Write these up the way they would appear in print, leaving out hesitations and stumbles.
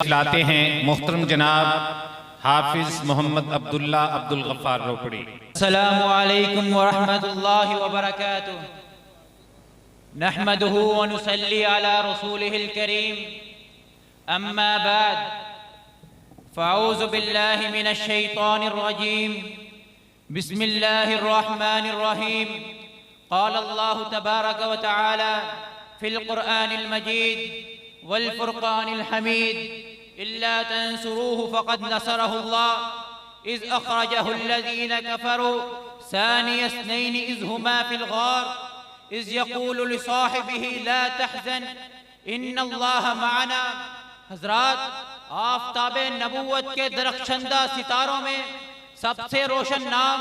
लाते हैं मुहतरम जनाब हाफिज मोहम्मद अब्दुल्ला अब्दुल गफ्फार रोकड़ी। अस्सलामु अलैकुम व रहमतुल्लाहि व बरकातुहू। नहमदुहु व नुसल्ली अला रसूलिहिल करीम। अम्मा बाद फ़अऊज़ु बिल्लाहि मिनश शैतानिर रजीम। बिस्मिल्लाहिर रहमानिर रहीम। क़ाल अल्लाहु तबारक व तआला फ़िल क़ुरआनिल मजीद वल फ़ुरक़ानिल हमीद इल्ला तंसुरूहु फ़क़द नसरहुल्लाह इज़ अख़रजहुल्लज़ीन कफ़रू सानिय इस्नैनि इज़ हुमा फ़िल ग़ार इज़ यक़ूलु लिसाहिबिही ला तहज़न इन्नल्लाह मअना। हज़रात, आफ़ताबे नबूवत के दरख्शंदा सितारों में सबसे रोशन नाम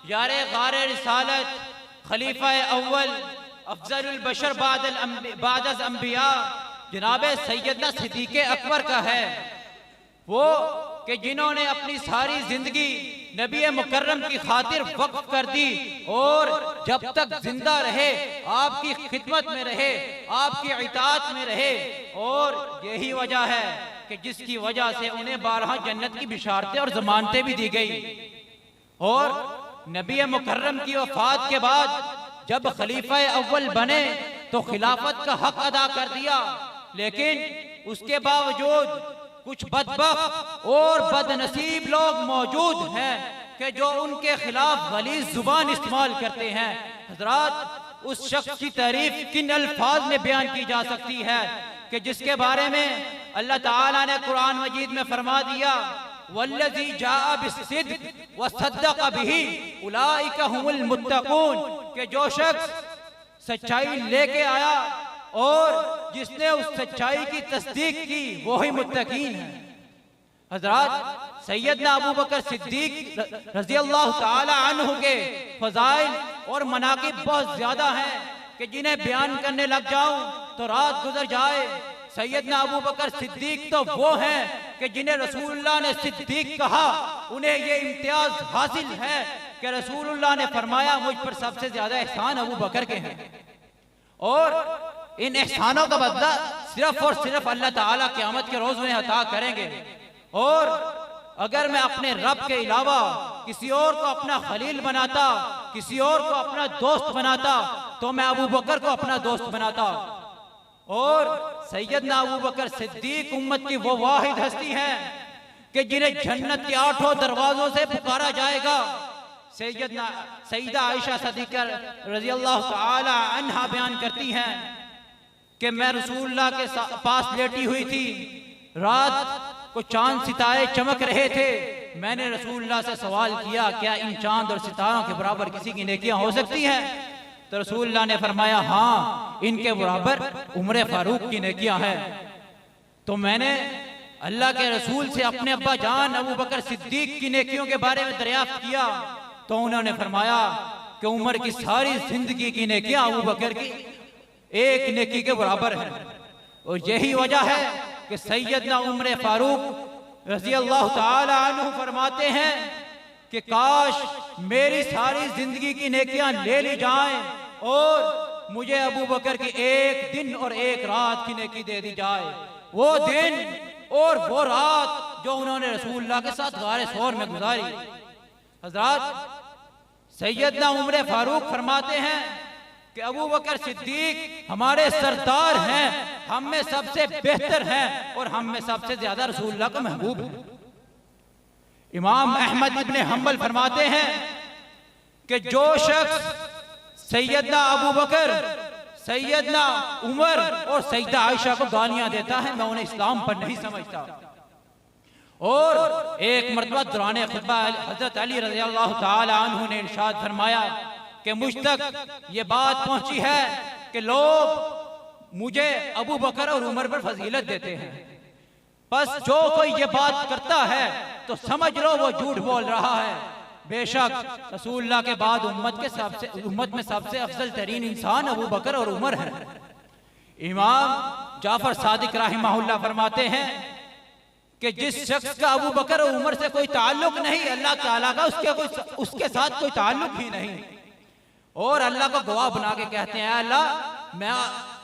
यारे ग़ारे रिसालत खलीफा अव्वल अफ़ज़लुल बशर बादल अंबिया जनाबे सैयदना सिद्दीक़ अकबर का है। वो कि जिन्होंने अपनी सारी जिंदगी नबी मुकर्रम की खातिर वक्फ कर दी और जब तक जिंदा रहे आपकी खिदमत में रहे, आपकी इताअत में रहे। और यही वजह है कि जिसकी वजह से उन्हें 12 जन्नत की बिशारतें और जमानतें भी दी गई। और नबी मुकर्रम की वफात के बाद जब खलीफा अव्वल बने तो खिलाफत का हक अदा कर दिया, लेकिन उसके बावजूद कुछ बदबख्त और बदनसीब लोग मौजूद हैं कि जो उनके खिलाफ गलीज़ जुबान इस्तेमाल करते हैं। हज़रात, उस शख्स की तारीफ किन अल्फाज में बयान की जा सकती है कि जिसके बारे में अल्लाह ताला ने कुरान मजीद में फरमा दिया, वल्लज़ी जाअ बिस्सिद्क़ व सद्दक़ बिही उलाइका हुमुल मुत्तक़ून, कि जो शख्स सच्चाई लेके आया और जिसने उस सच्चाई की तस्दीक की वही मुत्तकीन है। हज़रात, सैयदना अबू बकर सिद्दीक रज़ी अल्लाह ताला अन्हु के फ़ज़ाइल और मनाक़िब बहुत ज़्यादा हैं कि जिन्हें बयान करने लग जाऊं तो रात गुजर जाए। सैयदना अबू बकर सिद्दीक तो वो हैं कि जिन्हें रसूलुल्लाह ने सिद्दीक कहा, उन्हें ये इम्तियाज हासिल है कि रसूलुल्लाह ने फरमाया मुझ पर सबसे ज्यादा एहसान अबू बकर के हैं। और इन एहसानों का बदला सिर्फ और सिर्फ अल्लाह ताला क़यामत के रोज में अता करेंगे। और अगर मैं अपने रब के अलावा किसी और को अपना खलील बनाता, किसी और को अपना दोस्त बनाता, तो मैं अबू बकर को अपना दोस्त बनाता। और सैयदना अबू बकर सिद्दीक उम्मत की वो वाहिद हस्ती है कि जिन्हें जन्नत के 8 दरवाजों से पुकारा जाएगा। सैयदा आयशा सिद्दीक़ा रज़ी अल्लाह ताला अन्हा बयान करती हैं कि मैं रसूलुल्लाह के पास लेटी हुई थी, रात को चांद सितारे चमक रहे थे। मैंने रसूलुल्लाह से सवाल किया, क्या इन चांद और सितारों के बराबर किसी की नेकियां हो सकती हैं? तो रसूलुल्लाह ने फरमाया, हाँ, इनके बराबर उमर फारूक की नेकियां हैं। तो मैंने अल्लाह के रसूल से अपने अब्बा जान अबू बकर सिद्दीक की नेकियों के बारे में दरियाफ्त किया तो उन्होंने फरमाया कि उमर की सारी जिंदगी की नेकियां अबू बकर की एक नेकी के बराबर है। और यही वजह है कि सैयदना उमर फारूक रज़ी अल्लाह ताला अन्हु फरमाते हैं कि काश मेरी सारी जिंदगी की नेकियां ले ली जाएं और मुझे अबू बकर की एक दिन और एक रात की नेकी दे दी जाए। वो दिन और वो रात जो उन्होंने रसूलुल्लाह के साथ गारे सौर में गुजारी। हज़रात, सैयदना उमर फारूक फरमाते हैं कि अबू बकर सिद्दीक हमारे सरदार हैं, हम में सबसे बेहतर हैं और हम में सबसे ज्यादा रसूलुल्लाह का महबूब है। इमाम अहमद इब्ने हंबल फरमाते हैं कि जो शख्स सैयदना अबू बकर, सैयदना उमर और सैयदा आयशा को गालियां देता है, मैं उन्हें इस्लाम पर नहीं समझता। और एक मरतबा दौरान खुतबा हज़रत अली रज़ी अल्लाह ताला अन्हु ने इरशाद फरमाया कि मुझ तक ये बात पहुंची है कि लोग मुझे अबू बकर और उमर पर फजीलत देते हैं, बस जो कोई ये बात करता है तो समझ लो वो झूठ बोल रहा है। बेशक रसूलुल्लाह के बाद उम्मत में सबसे अफजल तरीन इंसान अबू बकर और उमर है। इमाम जाफर सादिक रहमहुल्लाह फरमाते हैं कि जिस शख्स का अबू बकर और उमर से कोई ताल्लुक नहीं, अल्लाह ताला का उसके साथ कोई ताल्लुक ही नहीं। और अल्लाह को गवाह बना के कहते हैं, अल्लाह मैं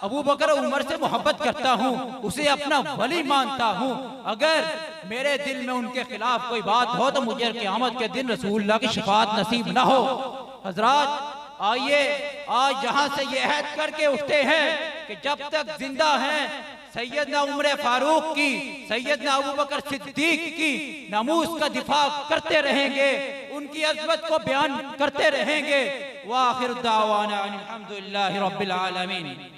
अबू बकर उमर से मोहब्बत करता हूँ, उसे अपना वली मानता हूँ। अगर मेरे दिल में उनके खिलाफ कोई बात हो तो मुझे क़यामत के दिन रसूलुल्लाह की शफाअत नसीब ना हो। हजरात आइए आज यहाँ से ये अहद करके उठते हैं कि जब तक जिंदा हैं सैयदना उमर फारूक की, सैयदना अबू बकर सिद्दीक की नमूस का दिफा करते रहेंगे, उनकी अज़मत को बयान करते रहेंगे। व आखिर दावाना अनिल हम्दुलिल्लाहि रब्बिल आलमीन।